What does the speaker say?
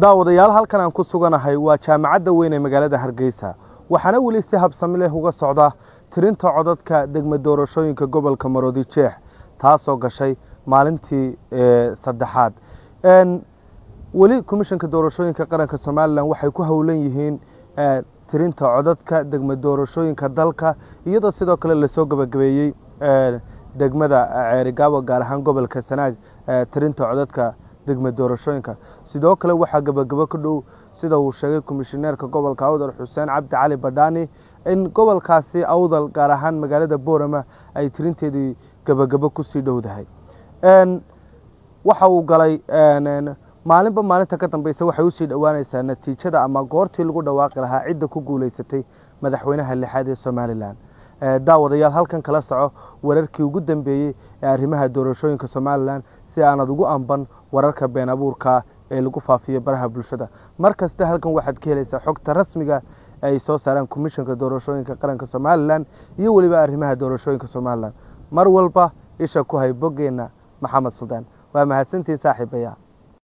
daawadayaal halkan aan ku suganahay waa jaamacadda weyn ee magaalada Hargeysa waxaana wali si habsami leh uga socda tirinta codadka degmo doorashooyinka gobolka Maroodi Jeex taasoo gashay maalintii saddexaad wali komishanka doorashooyinka qaranka Soomaaliland waxay ku hawlan yihiin tirinta codadka degmo doorashooyinka dalka iyadoo sidoo kale la soo gabagabeeyay degmada Ceerigaabo gaar ahaan gobolka Sanaag tirinta codadka degmo doorashooyinka sidoo kale waxa gabagabo ku dhow sida uu sheegay komishineerka gobolka Awdal Xuseen Cabdi Cali Badani in gobolkaasi Awdal gaar ahaan magaalada Boorama ay tirinteedii gabagabo ku sii dhowdahay waxa uu galay maalinba maalinta ka dambeysay waxay u sii dhawaanaysaa natiijada ama goortii lagu dhawaaqi lahaa cidda ku guuleysatay madaxweynaha lixaad ee Soomaaliland daawadayaal halkan kala soco wararkii ugu dambeeyay ee arrimaha doorashooyinka Soomaaliland si aanad ugu amban wararka been abuurka ee lagu faafiyo baraha bulshada markasta halkan waxaad ka helaysaa xogta rasmiga ay soo saaraan komishanka doorashooyinka qaranka Soomaaliland iyo waliba arrimaha doorashooyinka Soomaaliland mar walba isha ku hay bogeena Maxamed Suldaan waa mahadsantiin saaxiibaya